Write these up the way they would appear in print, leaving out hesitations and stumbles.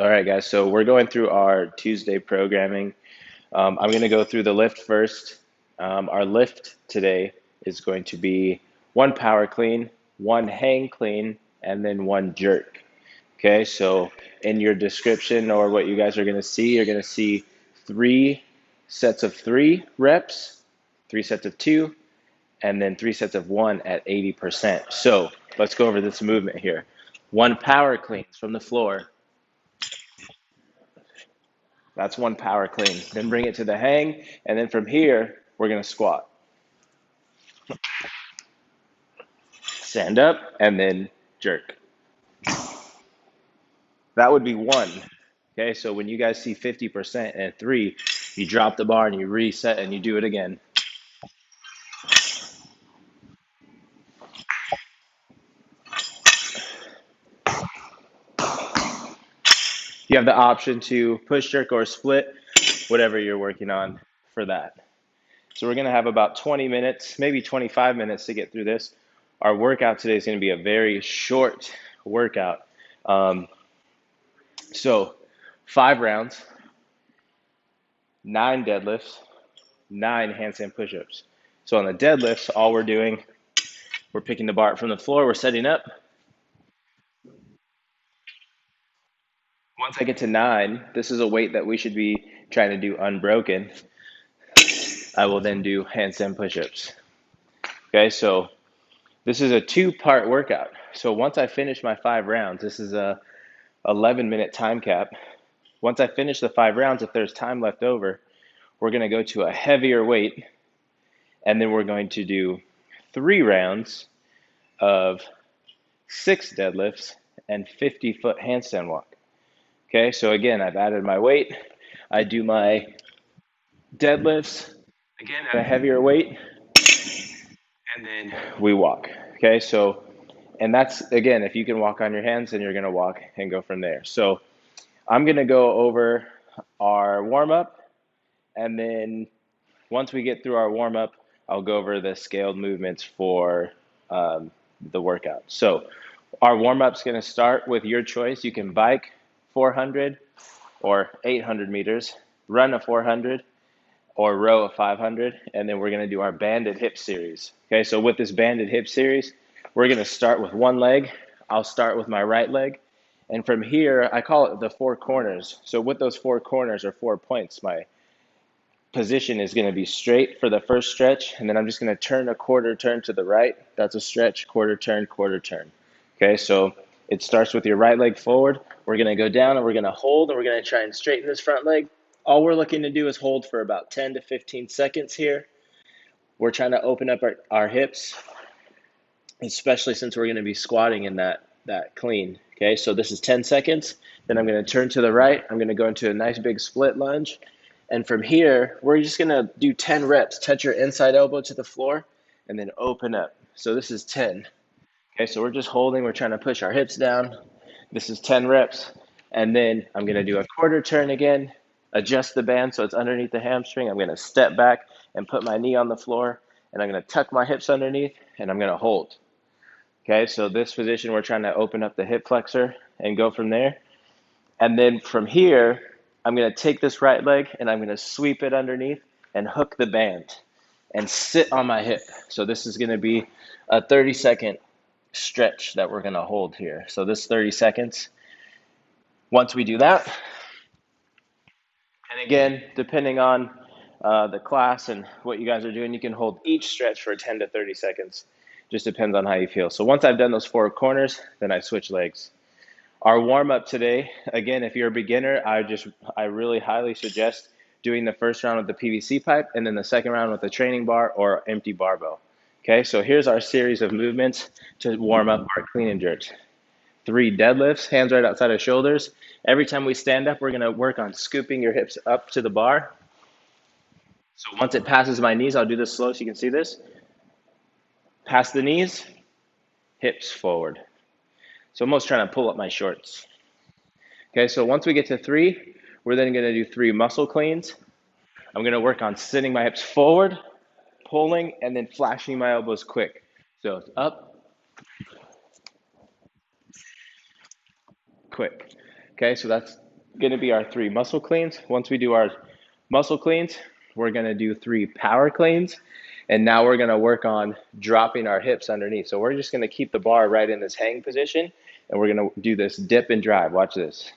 All right, guys, so we're going through our Tuesday programming. I'm going to go through the lift first. Our lift today is going to be one power clean, one hang clean, and then one jerk. Okay, so in your description or what you guys are going to see, you're going to see 3 sets of 3 reps, 3 sets of 2, and then 3 sets of 1 at 80%. So let's go over this movement here. One power cleans from the floor. That's one power clean. Then bring it to the hang, and then from here, we're gonna squat. Stand up, and then jerk. That would be one. Okay, so when you guys see 50% and 3, you drop the bar and you reset and you do it again. You have the option to push jerk or split, whatever you're working on for that. So we're gonna have about 20 minutes, maybe 25 minutes to get through this. Our workout today is gonna be a very short workout. So 5 rounds, 9 deadlifts, 9 handstand push-ups. So on the deadlifts, all we're doing, we're picking the bar up from the floor, we're setting up. Once I get to 9, this is a weight that we should be trying to do unbroken. I will then do handstand push-ups. Okay, so this is a 2-part workout. So once I finish my 5 rounds, this is a 11-minute time cap. Once I finish the 5 rounds, if there's time left over, we're going to go to a heavier weight, and then we're going to do 3 rounds of 6 deadlifts and 50-foot handstand walk. Okay, so again, I've added my weight. I do my deadlifts, again, at a heavier weight, and then we walk. Okay, so, and that's, again, if you can walk on your hands, then you're gonna walk and go from there. So I'm gonna go over our warm-up, and then once we get through our warm-up, I'll go over the scaled movements for the workout. So our warm-up's gonna start with your choice. You can bike 400 or 800 meters, run a 400, or row a 500, and then we're gonna do our banded hip series. Okay, so with this banded hip series, we're gonna start with one leg. I'll start with my right leg, and from here, I call it the 4 corners. So with those 4 corners or 4 points, my position is going to be straight for the first stretch, and then I'm just going to turn a quarter turn to the right. That's a stretch, quarter turn, quarter turn. Okay, so it starts with your right leg forward. We're going to go down and we're going to hold, and we're going to try and straighten this front leg. All we're looking to do is hold for about 10 to 15 seconds here. We're trying to open up our hips, especially since we're going to be squatting in that clean. Okay, so this is 10 seconds. Then I'm going to turn to the right. I'm going to go into a nice big split lunge. And from here, we're just gonna do 10 reps. Touch your inside elbow to the floor and then open up. So this is 10. Okay, so we're just holding, we're trying to push our hips down. This is 10 reps. And then I'm gonna do a quarter turn again, adjust the band so it's underneath the hamstring. I'm gonna step back and put my knee on the floor, and I'm gonna tuck my hips underneath, and I'm gonna hold. Okay, so this position, we're trying to open up the hip flexor and go from there. And then from here, I'm going to take this right leg and I'm going to sweep it underneath and hook the band and sit on my hip. So this is going to be a 30-second stretch that we're going to hold here. So this 30 seconds. Once we do that, and again, depending on the class and what you guys are doing, you can hold each stretch for 10 to 30 seconds. Just depends on how you feel. So once I've done those 4 corners, then I switch legs. Our warm-up today, again, if you're a beginner, I really highly suggest doing the first round with the PVC pipe and then the second round with the training bar or empty barbell. Okay, so here's our series of movements to warm up our clean and jerks. 3 deadlifts, hands right outside of shoulders. Every time we stand up, we're gonna work on scooping your hips up to the bar. So once it passes my knees, I'll do this slow so you can see this. Past the knees, hips forward. So I'm almost trying to pull up my shorts. Okay, so once we get to 3, we're then gonna do 3 muscle cleans. I'm gonna work on sitting my hips forward, pulling, and then flashing my elbows quick. So it's up, quick. Okay, so that's going to be our 3 muscle cleans. Once we do our muscle cleans, we're going to do 3 power cleans. And now we're going to work on dropping our hips underneath. So we're just going to keep the bar right in this hang position. And we're going to do this dip and drive. Watch this.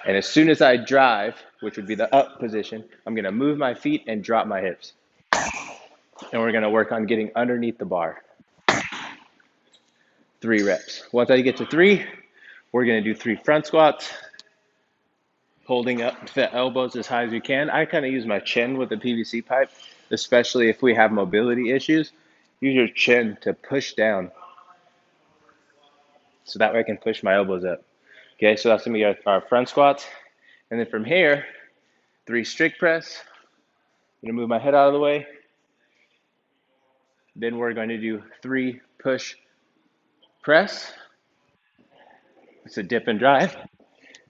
And as soon as I drive, which would be the up position, I'm going to move my feet and drop my hips. And we're going to work on getting underneath the bar. 3 reps. Once I get to 3, we're going to do 3 front squats, holding up the elbows as high as you can. I kind of use my chin with the PVC pipe, especially if we have mobility issues. Use your chin to push down so that way I can push my elbows up. Okay, so that's going to be our front squats. And then from here, 3 strict press. I'm going to move my head out of the way. Then we're going to do 3 push press. It's a dip and drive.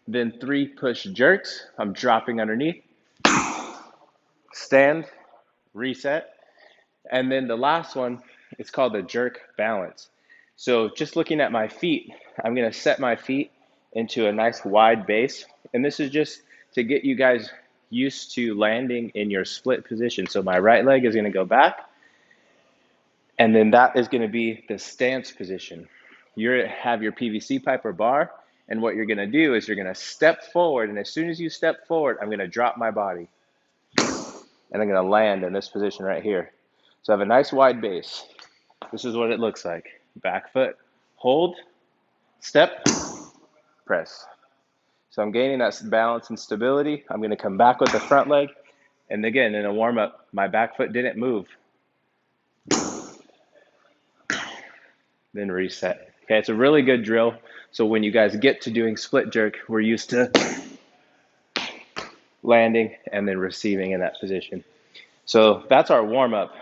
Then 3 push jerks. I'm dropping underneath. Stand, reset. And then the last one, it's called the jerk balance. So just looking at my feet, I'm going to set my feet into a nice wide base. And this is just to get you guys used to landing in your split position. So my right leg is going to go back. And then that is going to be the stance position. You have your PVC pipe or bar. And what you're going to do is you're going to step forward. And as soon as you step forward, I'm going to drop my body. And I'm going to land in this position right here. So I have a nice wide base. This is what it looks like. Back foot, hold, step, press. So I'm gaining that balance and stability. I'm going to come back with the front leg. And again, in a warm up, my back foot didn't move. Then reset. Okay, it's a really good drill. So when you guys get to doing split jerk, we're used to landing and then receiving in that position. So that's our warm up.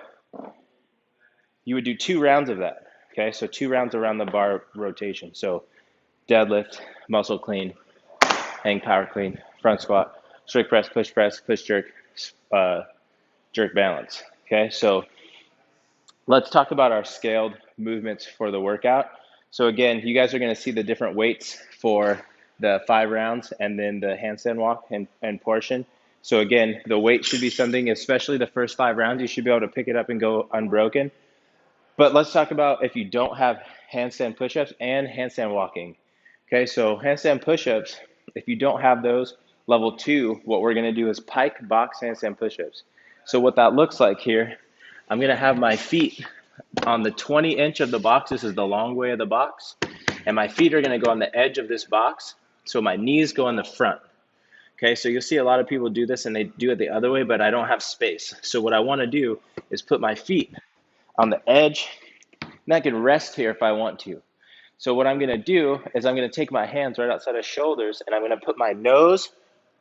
You would do 2 rounds of that. Okay, so 2 rounds around the bar rotation. So deadlift, muscle clean, hang power clean, front squat, strict press, push jerk, jerk balance. Okay, so let's talk about our scaled movements for the workout. So again, you guys are going to see the different weights for the 5 rounds and then the handstand walk and portion. So again, the weight should be something, especially the first 5 rounds, you should be able to pick it up and go unbroken. But let's talk about if you don't have handstand push-ups and handstand walking. Okay, so handstand push-ups, if you don't have those, level 2, what we're going to do is Pike box handstand push-ups. So what that looks like here, I'm going to have my feet on the 20-inch of the box. This is the long way of the box. And my feet are going to go on the edge of this box. So my knees go in the front. Okay, so you'll see a lot of people do this and they do it the other way, but I don't have space. So what I want to do is put my feet on the edge, and I can rest here if I want to. So what I'm going to do is I'm going to take my hands right outside of shoulders, and I'm going to put my nose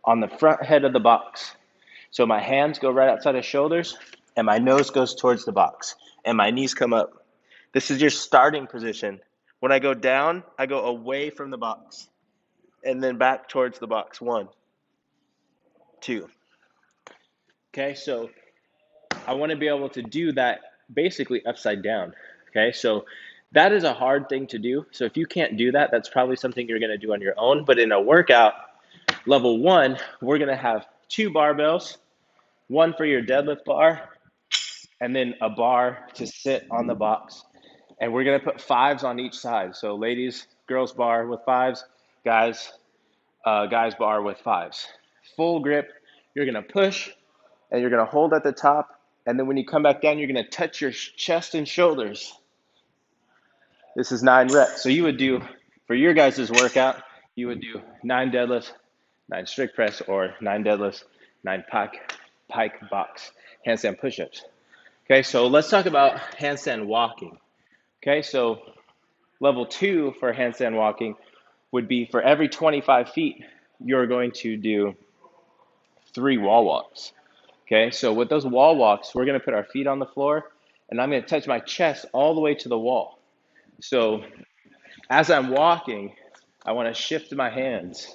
on the front head of the box. So my hands go right outside of shoulders, and my nose goes towards the box, and my knees come up. This is your starting position. When I go down, I go away from the box, and then back towards the box. 1, 2. Okay, so I want to be able to do that basically upside down. Okay, so that is a hard thing to do. So if you can't do that, that's probably something you're going to do on your own. But in a workout, level 1, we're going to have 2 barbells, 1 for your deadlift bar, and then a bar to sit on the box. And we're going to put 5s on each side. So ladies, girls bar with 5s, guys bar with 5s. Full grip, you're going to push, and you're going to hold at the top. And then when you come back down, you're going to touch your chest and shoulders. This is 9 reps. So you would do, for your guys' workout, you would do 9 deadlifts, 9 strict press, or 9 deadlifts, 9 pike box handstand push-ups. Okay, so let's talk about handstand walking. Okay, so level 2 for handstand walking would be for every 25 feet, you're going to do 3 wall walks. Okay, so with those wall walks, we're going to put our feet on the floor, and I'm going to touch my chest all the way to the wall. So as I'm walking, I want to shift my hands,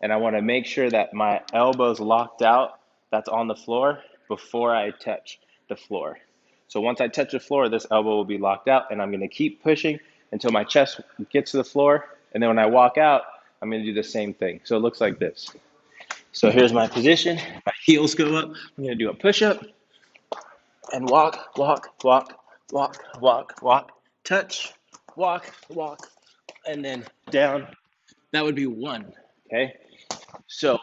and I want to make sure that my elbow's locked out, that's on the floor, before I touch the floor. So once I touch the floor, this elbow will be locked out, and I'm going to keep pushing until my chest gets to the floor, and then when I walk out, I'm going to do the same thing. So it looks like this. So here's my position. My heels go up. I'm going to do a push-up and walk, walk, walk, walk, walk, walk, touch, walk, walk, and then down. That would be 1, okay? So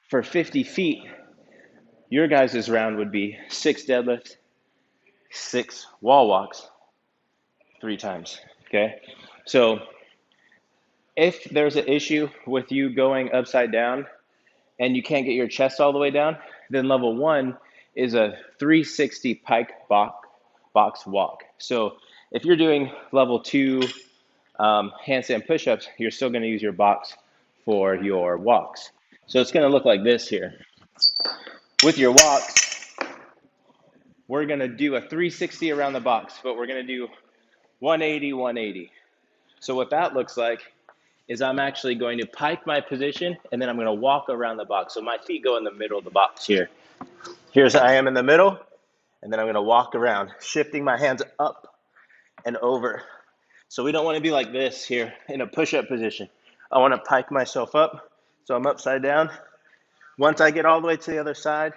for 50 feet, your guys' round would be 6 deadlifts, 6 wall walks, 3 times, okay? So if there's an issue with you going upside down and you can't get your chest all the way down, then level 1 is a 360 pike box walk. So if you're doing level 2 handstand push-ups, you're still going to use your box for your walks. So it's going to look like this here. With your walks, we're going to do a 360 around the box, but we're going to do 180, 180. So what that looks like is I'm actually going to pike my position, and then I'm going to walk around the box. So my feet go in the middle of the box here. Here's I am in the middle, and then I'm going to walk around, shifting my hands up and over. So we don't want to be like this here in a push-up position. I want to pike myself up, so I'm upside down. Once I get all the way to the other side,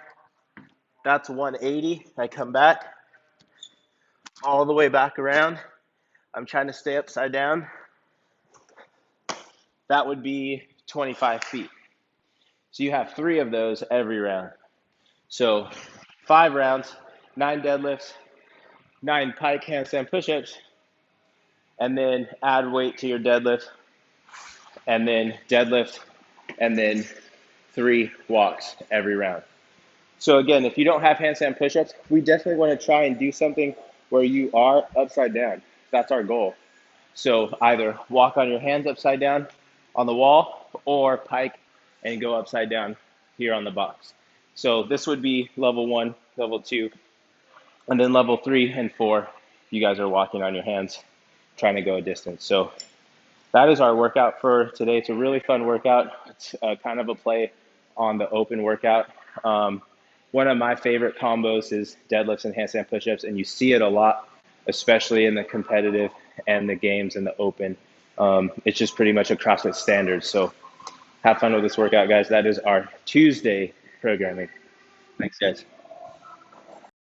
that's 180. I come back, all the way back around. I'm trying to stay upside down. That would be 25 feet. So you have 3 of those every round. So 5 rounds, 9 deadlifts, 9 pike handstand push-ups, and then add weight to your deadlift, and then deadlift, and then 3 walks every round. So again, if you don't have handstand push-ups, we definitely want to try and do something where you are upside down. That's our goal. So either walk on your hands upside down on the wall or pike and go upside down here on the box. So this would be level 1, level 2, and then level 3 and 4, you guys are walking on your hands, trying to go a distance. So that is our workout for today. It's a really fun workout. It's kind of a play on the open workout. One of my favorite combos is deadlifts and handstand push-ups, and you see it a lot, especially in the competitive and the games and the open. It's just pretty much a CrossFit standard. So have fun with this workout, guys. That is our Tuesday programming. Thanks, guys.